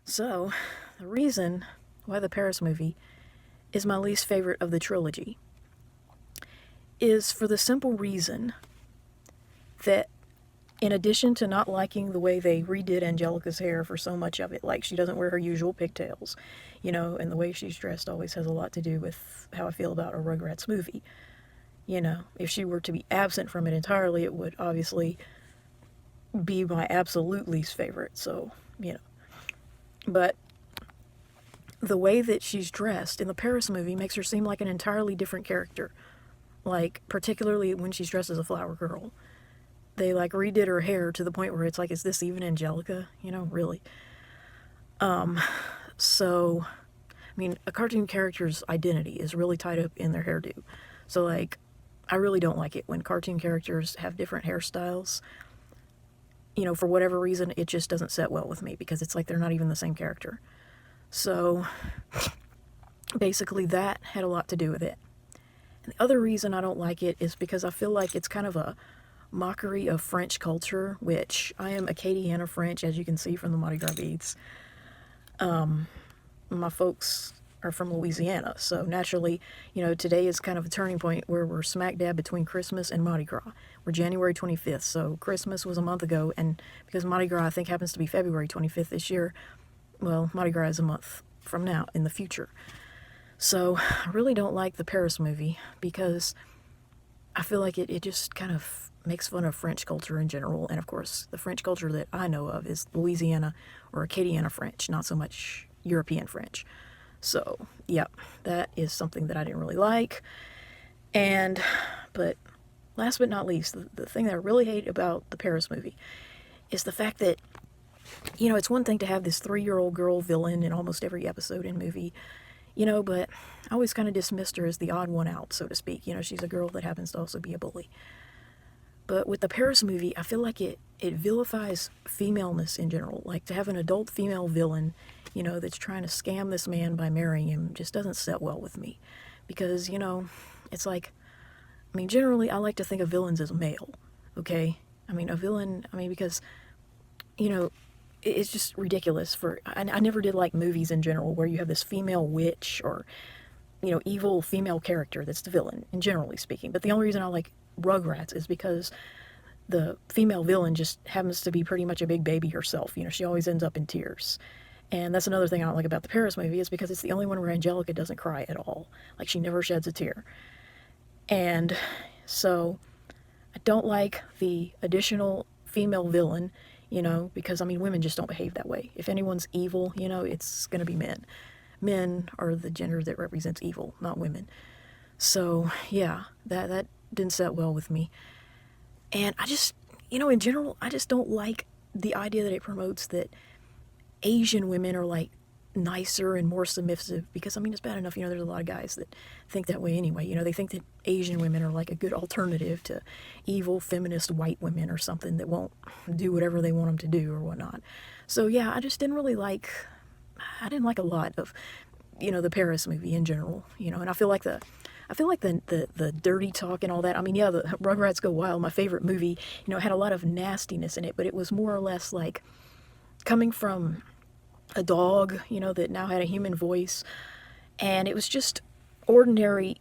So, the reason why the Paris movie is my least favorite of the trilogy is for the simple reason that, in addition to not liking the way they redid Angelica's hair for so much of it, like she doesn't wear her usual pigtails, and the way she's dressed always has a lot to do with how I feel about a Rugrats movie. If she were to be absent from it entirely, it would obviously be my absolute least favorite, But the way that she's dressed in the Paris movie makes her seem like an entirely different character. Like, particularly when she's dressed as a flower girl. They, redid her hair to the point where it's like, is this even Angelica? Really. So, a cartoon character's identity is really tied up in their hairdo. So, I really don't like it when cartoon characters have different hairstyles. For whatever reason, it just doesn't set well with me because it's like they're not even the same character. So, basically, that had a lot to do with it. And the other reason I don't like it is because I feel like it's kind of a mockery of French culture, which I am Acadiana French, as you can see from the Mardi Gras beads. My folks are from Louisiana, so naturally, today is kind of a turning point where we're smack dab between Christmas and Mardi Gras. We're January 25th, so Christmas was a month ago, and because Mardi Gras I think happens to be February 25th this year, well, Mardi Gras is a month from now in the future. So I really don't like the Paris movie because I feel like it just kind of makes fun of French culture in general, and of course the French culture that I know of is Louisiana or Acadiana French, not so much European French. So, yeah, that is something that I didn't really like. But last but not least, the thing that I really hate about the Paris movie is the fact that, it's one thing to have this 3-year-old girl villain in almost every episode and movie, but I always kind of dismissed her as the odd one out, so to speak. She's a girl that happens to also be a bully. But with the Paris movie, I feel like it vilifies femaleness in general. Like, to have an adult female villain, that's trying to scam this man by marrying him just doesn't set well with me. Because, it's like, generally I like to think of villains as male, okay? A villain, because, it's just ridiculous I never did like movies in general where you have this female witch or, evil female character that's the villain, in generally speaking. But the only reason I like Rugrats is because the female villain just happens to be pretty much a big baby herself. She always ends up in tears. And that's another thing I don't like about the Paris movie is because it's the only one where Angelica doesn't cry at all. Like, she never sheds a tear. And so I don't like the additional female villain, because, women just don't behave that way. If anyone's evil, it's going to be men. Men are the gender that represents evil, not women. So, yeah, that didn't set well with me. And I just, in general, I just don't like the idea that it promotes that Asian women are, nicer and more submissive, because, it's bad enough, there's a lot of guys that think that way anyway. They think that Asian women are, a good alternative to evil, feminist white women or something that won't do whatever they want them to do or whatnot. So, yeah, I just didn't really I didn't like a lot of, the Paris movie in general, and I feel like the dirty talk and all that. The Rugrats Go Wild, my favorite movie, had a lot of nastiness in it, but it was more or less coming from a dog, that now had a human voice, and it was just ordinary,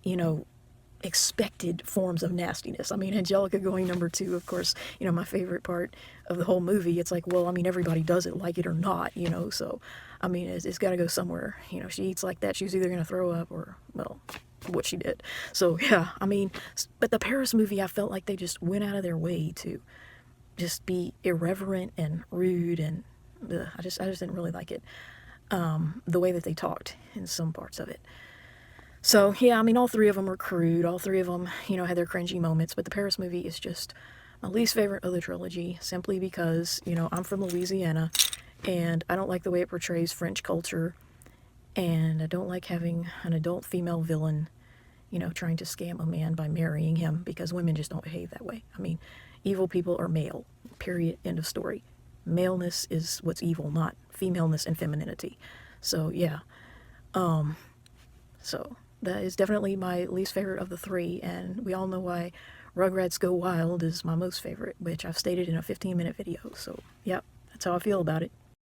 expected forms of nastiness. Angelica going number 2, of course, my favorite part of the whole movie. It's like, well, everybody does it, like it or not, so, it's got to go somewhere. She eats like that, she's either going to throw up or, well, what she did. So, yeah, but the Paris movie, I felt like they just went out of their way to just be irreverent and rude, and I just didn't really like it. The way that they talked in some parts of it. So, yeah, all 3 of them were crude. All 3 of them, had their cringy moments. But the Paris movie is just my least favorite of the trilogy, simply because, I'm from Louisiana, and I don't like the way it portrays French culture, and I don't like having an adult female villain, trying to scam a man by marrying him, because women just don't behave that way. Evil people are male, period, end of story. Maleness is what's evil, not femaleness and femininity. So, yeah. So that is definitely my least favorite of the 3, and we all know why Rugrats Go Wild is my most favorite, which I've stated in a 15-minute video. So, yep, that's how I feel about it.